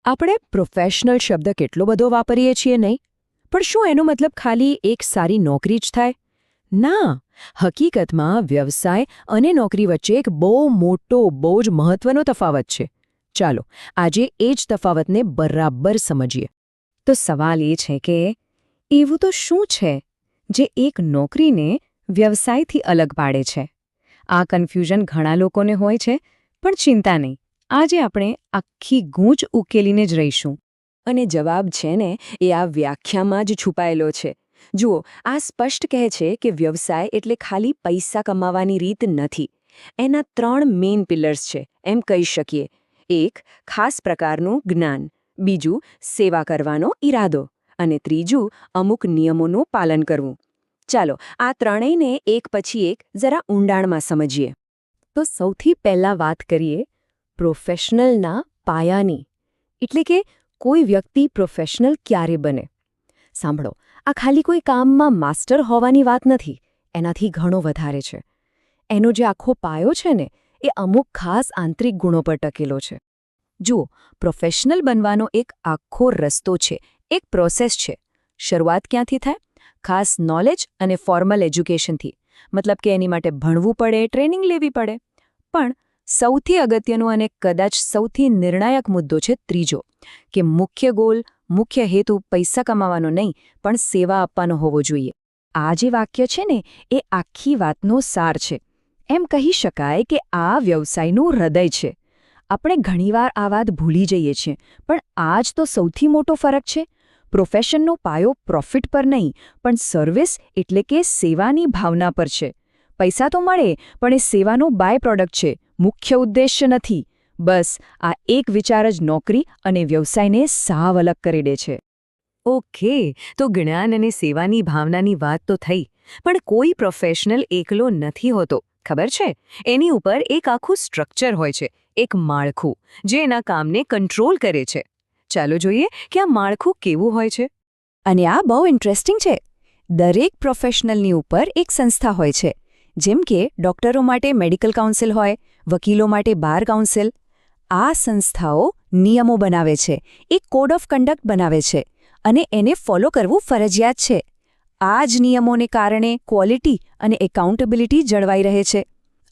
આપણે પ્રોફેશનલ શબ્દ કેટલો બધો વાપરીએ છીએ નહીં, પણ શું એનો મતલબ ખાલી એક સારી નોકરી જ થાય? ના, હકીકતમાં વ્યવસાય અને નોકરી વચ્ચે એક બહુ મોટો, બહુ જ મહત્વનો તફાવત છે. ચાલો આજે એ જ તફાવતને બરાબર સમજીએ. તો સવાલ એ છે કે એવું તો શું છે જે એક નોકરીને વ્યવસાયથી અલગ પાડે છે? આ કન્ફ્યુઝન ઘણા લોકોને હોય છે, પણ ચિંતા નહીં, આજે આપણે આખી ગૂંચ ઉકેલીને જ રહીશું. અને જવાબ છે ને એ આ વ્યાખ્યામાં જ છુપાયેલો છે. જુઓ, આ સ્પષ્ટ કહે છે કે વ્યવસાય એટલે ખાલી પૈસા કમાવાની રીત નથી. એના 3 મેઇન પિલર્સ છે એમ કહી શકીએ. એક, ખાસ પ્રકારનું જ્ઞાન. બીજું, સેવા કરવાનો ઈરાદો. અને ત્રીજું, અમુક નિયમોનું પાલન કરવું. ચાલો આ ત્રણેયને એક પછી એક જરા ઊંડાણમાં સમજીએ. તો સૌથી પહેલાં વાત કરીએ પ્રોફેશનલના પાયાની, એટલે કે કોઈ વ્યક્તિ પ્રોફેશનલ ક્યારે બને. સાંભળો, આ ખાલી કોઈ કામમાં માસ્ટર હોવાની વાત નથી, એનાથી ઘણો વધારે છે. એનો જે આખો પાયો છે ને એ અમુક ખાસ આંતરિક ગુણો પર ટકેલો છે. જુઓ, પ્રોફેશનલ બનવાનો એક આખો રસ્તો છે, એક પ્રોસેસ છે. શરૂઆત ક્યાંથી થાય? ખાસ નોલેજ અને ફોર્મલ એજ્યુકેશનથી. મતલબ કે એની માટે ભણવું પડે, ટ્રેનિંગ લેવી પડે. પણ સૌથી અગત્યનો અને કદાચ સૌથી નિર્ણાયક મુદ્દો છે ત્રીજો, કે મુખ્ય ગોલ, મુખ્ય હેતુ પૈસા કમાવાનો નહીં, પણ સેવા આપવાનો હોવો જોઈએ. આ જે વાક્ય છે ને એ આખી વાતનો સાર છે. એમ કહી શકાય કે આ વ્યવસાયનું હૃદય છે. આપણે ઘણીવાર આ વાત ભૂલી જઈએ છીએ, પણ આ જ તો સૌથી મોટો ફરક છે. પ્રોફેશનનો પાયો પ્રોફિટ પર નહીં, પણ સર્વિસ એટલે કે સેવાની ભાવના પર છે. પૈસા તો મળે, પણ એ સેવાનો બાય પ્રોડક્ટ છે, મુખ્ય ઉદ્દેશ્ય નથી. બસ આ એક વિચાર જ નોકરી અને વ્યવસાયને સાવ અલગ કરી દે છે. ઓકે, તો જ્ઞાન અને સેવાની ભાવનાની વાત તો થઈ, પણ કોઈ પ્રોફેશનલ એકલો નથી હોતો, ખબર છે? એની ઉપર એક આખું સ્ટ્રક્ચર હોય છે, એક માળખું, જે એના કામને કંટ્રોલ કરે છે. ચાલો જોઈએ કે આ માળખું કેવું હોય છે. અને આ બહુ ઇન્ટરેસ્ટિંગ છે. દરેક પ્રોફેશનલની ઉપર એક સંસ્થા હોય છે. જેમ કે ડોક્ટરો માટે મેડિકલ કાઉન્સિલ હોય, વકીલો માટે બાર કાઉન્સિલ. આ સંસ્થાઓ નિયમો બનાવે છે, એક કોડ ઓફ કન્ડક્ટ બનાવે છે, અને એને ફોલો કરવું ફરજિયાત છે. આ જ નિયમોને કારણે ક્વોલિટી અને એકાઉન્ટેબિલિટી જળવાઈ રહે છે.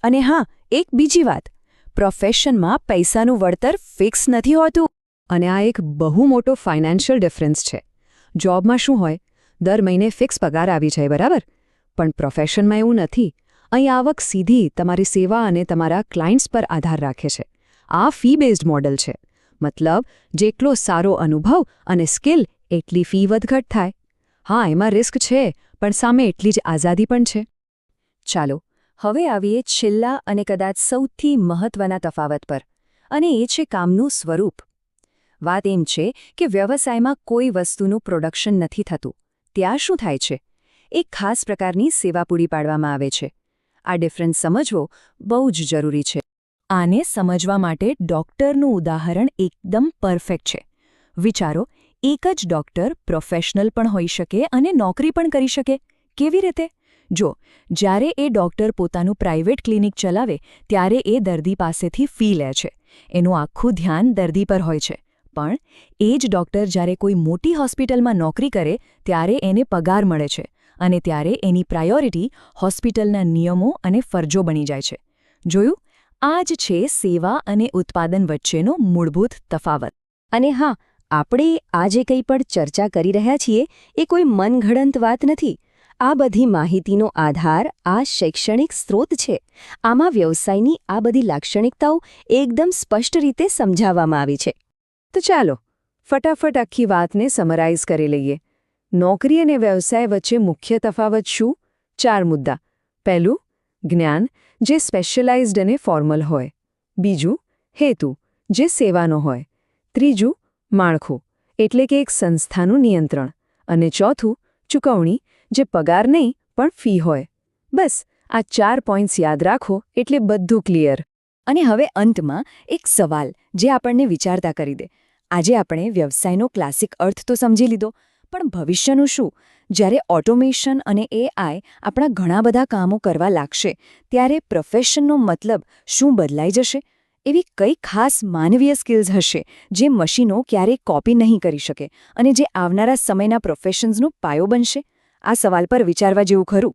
અને હા, એક બીજી વાત, પ્રોફેશનમાં પૈસાનું વળતર ફિક્સ નથી હોતું. અને આ એક બહુ મોટો ફાઇનાન્શિયલ ડિફરન્સ છે. જોબમાં શું હોય? દર મહિને ફિક્સ પગાર આવી જાય, બરાબર? પણ પ્રોફેશનમાં એવું નથી. અહીં આવક સીધી તમારી સેવા અને તમારા ક્લાયન્ટ્સ પર આધાર રાખે છે. આ ફી બેઝડ મોડલ છે. મતલબ જેટલો સારો અનુભવ અને સ્કિલ એટલી ફી વધઘટ થાય. હા, એમાં રિસ્ક છે, પણ સામે એટલી જ આઝાદી પણ છે. ચાલો હવે આવીએ છેલ્લા અને કદાચ સૌથી મહત્વના તફાવત પર, અને એ છે કામનું સ્વરૂપ. વાત એમ છે કે વ્યવસાયમાં કોઈ વસ્તુનું પ્રોડક્શન નથી થતું. ત્યાં શું થાય છે? એક ખાસ પ્રકારની સેવા પૂરી પાડવામાં આવે છે. આ ડિફરન્સ સમજવો બહુ જ જરૂરી છે. આને સમજવા માટે ડૉક્ટરનું ઉદાહરણ એકદમ પરફેક્ટ છે. વિચારો, એક જ ડૉક્ટર પ્રોફેશનલ પણ હોઈ શકે અને નોકરી પણ કરી શકે. કેવી રીતે? જો, જ્યારે એ ડૉક્ટર પોતાનું પ્રાઇવેટ ક્લિનિક ચલાવે ત્યારે એ દર્દી પાસેથી ફી લે છે. એનું આખું ધ્યાન દર્દી પર હોય છે. પણ એ જ ડૉક્ટર જ્યારે કોઈ મોટી હોસ્પિટલમાં નોકરી કરે ત્યારે એને પગાર મળે છે, અને ત્યારે એની પ્રાયોરિટી હોસ્પિટલના નિયમો અને ફરજો બની જાય છે. જોયું? આ જ છે સેવા અને ઉત્પાદન વચ્ચેનો મૂળભૂત તફાવત. અને હા, આપણે આ જે કંઈ પણ ચર્ચા કરી રહ્યા છીએ એ કોઈ મનઘડંત વાત નથી. આ બધી માહિતીનો આધાર આ શૈક્ષણિક સ્ત્રોત છે. આમાં વ્યવસાયની આ બધી લાક્ષણિકતાઓ એકદમ સ્પષ્ટ રીતે સમજાવવામાં આવી છે. તો ચાલો ફટાફટ આખી વાતને સમરાઇઝ કરી લઈએ. નોકરી અને વ્યવસાય વચ્ચે મુખ્ય તફાવત શું? 4 મુદ્દા. પહેલું, જ્ઞાન, જે સ્પેશિયલાઇઝ્ડ અને ફોર્મલ હોય. બીજું, હેતુ, જે સેવાનો હોય. ત્રીજું, માળખું, એટલે કે એક સંસ્થાનું નિયંત્રણ. અને ચોથું, ચૂકવણી, જે પગાર નહીં પણ ફી હોય. બસ આ 4 પોઈન્ટ્સ યાદ રાખો એટલે બધું ક્લિયર. અને હવે અંતમાં એક સવાલ જે આપણને વિચારતા કરી દે. આજે આપણે વ્યવસાયનો ક્લાસિક અર્થ તો સમજી લીધો, પણ ભવિષ્યનું શું? જ્યારે ઓટોમેશન અને એઆઈ આપણા ઘણા બધા કામો કરવા લાગશે ત્યારે પ્રોફેશનનો મતલબ શું બદલાઈ જશે? એવી કઈ ખાસ માનવીય સ્કિલ્સ હશે જે મશીનો ક્યારેય કોપી નહીં કરી શકે અને જે આવનારા સમયના પ્રોફેશન્સનો પાયો બનશે? આ સવાલ પર વિચારવા જેવું ખરું.